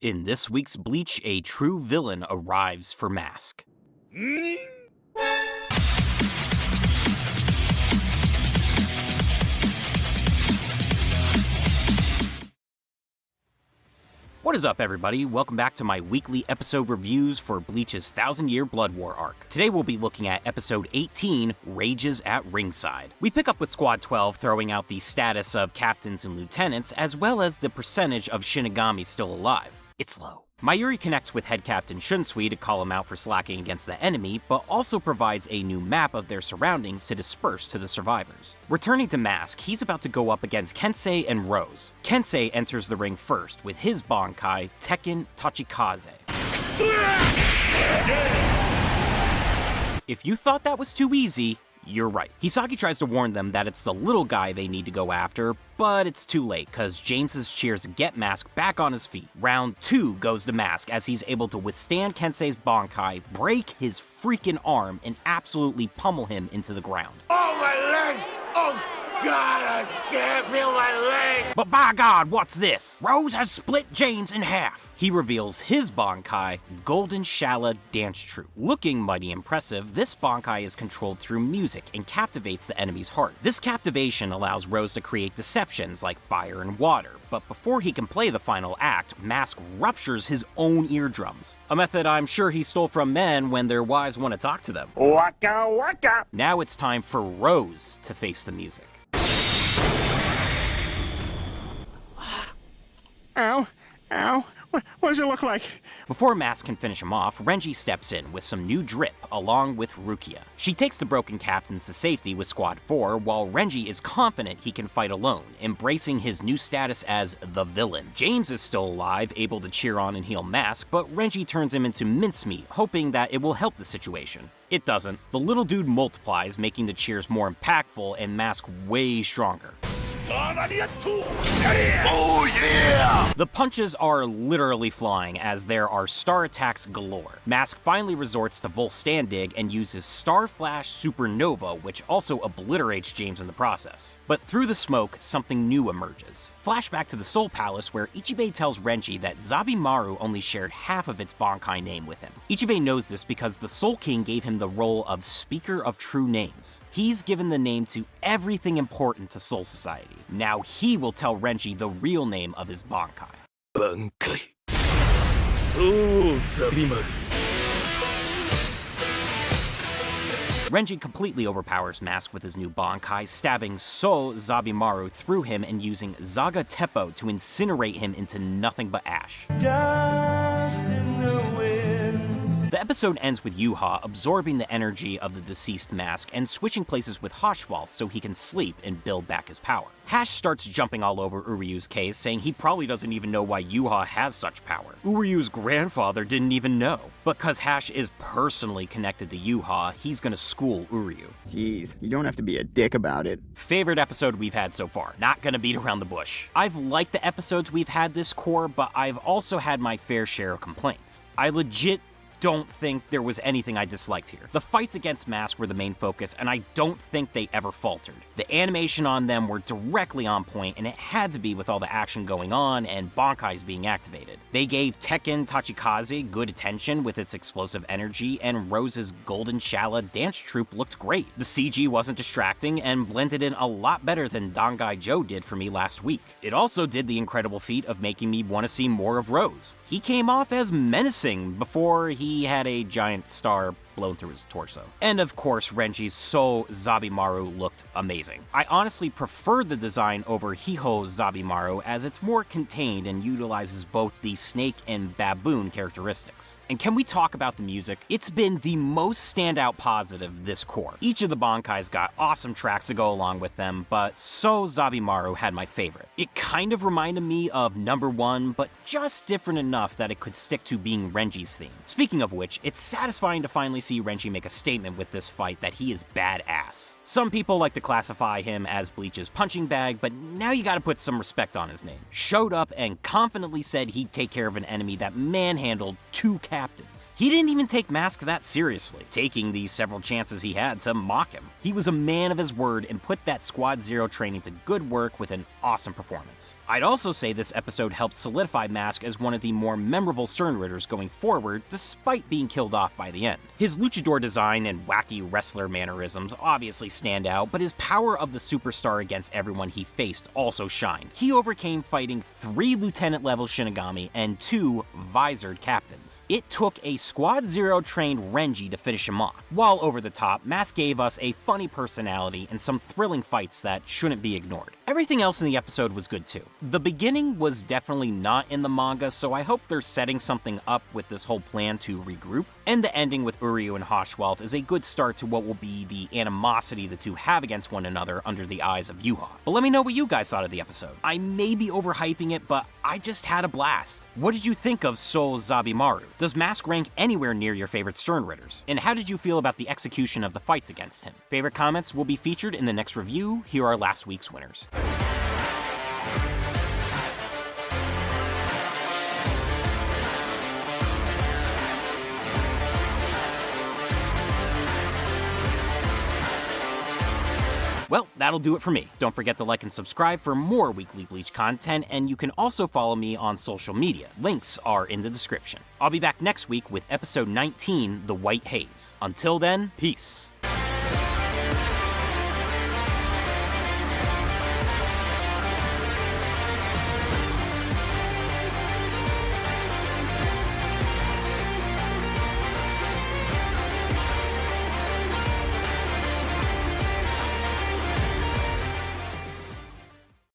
In this week's Bleach, a true villain arrives for Mask. What is up, everybody? Welcome back to my weekly episode reviews for Bleach's 1000-Year Blood War arc. Today we'll be looking at episode 18, Rages at Ringside. We pick up with Squad 12 throwing out the status of captains and lieutenants, as well as the percentage of Shinigami still alive. It's low. Mayuri connects with head captain Shunsui to call him out for slacking against the enemy, but also provides a new map of their surroundings to disperse to the survivors. Returning to Mask, he's about to go up against Kensei and Rose. Kensei enters the ring first with his Bankai, Tekken Tachikaze. If you thought that was too easy, you're right. Hisaki tries to warn them that it's the little guy they need to go after, but it's too late, cause James's cheers get Mask back on his feet. Round 2 goes to Mask as he's able to withstand Kensei's Bankai, break his freaking arm, and absolutely pummel him into the ground. Oh, my legs! Oh, God, I can't feel my legs! But by God, what's this? Rose has split James in half. He reveals his Bankai, Golden Shala Dance Troupe. Looking mighty impressive, this Bankai is controlled through music and captivates the enemy's heart. This captivation allows Rose to create deceptions like fire and water, but before he can play the final act, Mask ruptures his own eardrums. A method I'm sure he stole from men when their wives want to talk to them. Waka waka! Now it's time for Rose to face the music. Ow, ow. What does it look like? Before Mask can finish him off, Renji steps in with some new drip along with Rukia. She takes the broken captains to safety with Squad 4, while Renji is confident he can fight alone, embracing his new status as the villain. James is still alive, able to cheer on and heal Mask, but Renji turns him into mincemeat, hoping that it will help the situation. It doesn't. The little dude multiplies, making the cheers more impactful and Mask way stronger. Oh, yeah! The punches are literally flying as there are star attacks galore. Mask finally resorts to Vol Standig and uses Star Flash Supernova, which also obliterates James in the process. But through the smoke, something new emerges. Flashback to the Soul Palace, where Ichibei tells Renji that Zabimaru only shared half of its Bankai name with him. Ichibei knows this because the Soul King gave him the role of Speaker of True Names. He's given the name to everything important to Soul Society. Now he will tell Renji the real name of his Bankai. Bankai. So, Zabimaru. Renji completely overpowers Mask with his new Bankai, stabbing So Zabimaru through him and using Zaga Teppo to incinerate him into nothing but ash. Dust in the wind. The episode ends with Yuha absorbing the energy of the deceased Mask and switching places with Haschwalth so he can sleep and build back his power. Hash starts jumping all over Uryu's case, saying he probably doesn't even know why Yuha has such power. Uryu's grandfather didn't even know. But cause Hash is personally connected to Yuha, he's gonna school Uryu. Jeez, you don't have to be a dick about it. Favorite episode we've had so far. Not gonna beat around the bush. I've liked the episodes we've had this core, but I've also had my fair share of complaints. I legit don't think there was anything I disliked here. The fights against Mask were the main focus, and I don't think they ever faltered. The animation on them were directly on point, and it had to be with all the action going on and Bankais being activated. They gave Tekken Tachikaze good attention with its explosive energy, and Rose's Golden Shala Dance Troupe looked great. The CG wasn't distracting and blended in a lot better than Dangai Joe did for me last week. It also did the incredible feat of making me want to see more of Rose. He came off as menacing before he had a giant star blown through his torso. And of course, Renji's So Zabimaru looked amazing. I honestly prefer the design over Hiho Zabimaru as it's more contained and utilizes both the snake and baboon characteristics. And can we talk about the music? It's been the most standout positive this core. Each of the Bankais got awesome tracks to go along with them, but So Zabimaru had my favorite. It kind of reminded me of Number 1, but just different enough that it could stick to being Renji's theme. Speaking of which, it's satisfying to finally see Renji make a statement with this fight that he is badass. Some people like to classify him as Bleach's punching bag, but now you gotta put some respect on his name. Showed up and confidently said he'd take care of an enemy that manhandled 2 captains. He didn't even take Mask that seriously, taking the several chances he had to mock him. He was a man of his word and put that Squad Zero training to good work with an awesome performance. I'd also say this episode helped solidify Mask as one of the more memorable Stern Ritters going forward, despite being killed off by the end. His luchador design and wacky wrestler mannerisms obviously stand out, but his power of the superstar against everyone he faced also shined. He overcame fighting 3 lieutenant-level Shinigami and 2 visored captains. It took a Squad Zero trained Renji to finish him off. While over the top, Mask gave us a funny personality and some thrilling fights that shouldn't be ignored. Everything else in the episode was good too. The beginning was definitely not in the manga, so I hope they're setting something up with this whole plan to regroup. And the ending with Uryu and Haschwalth is a good start to what will be the animosity the two have against one another under the eyes of Yuha. But let me know what you guys thought of the episode. I may be overhyping it, but I just had a blast. What did you think of Soul Zabimaru? Does Mask rank anywhere near your favorite Stern Ritters? And how did you feel about the execution of the fights against him? Favorite comments will be featured in the next review. Here are last week's winners. Well, that'll do it for me. Don't forget to like and subscribe for more weekly Bleach content, and you can also follow me on social media. Links are in the description. I'll be back next week with episode 19, The White Haze. Until then, peace.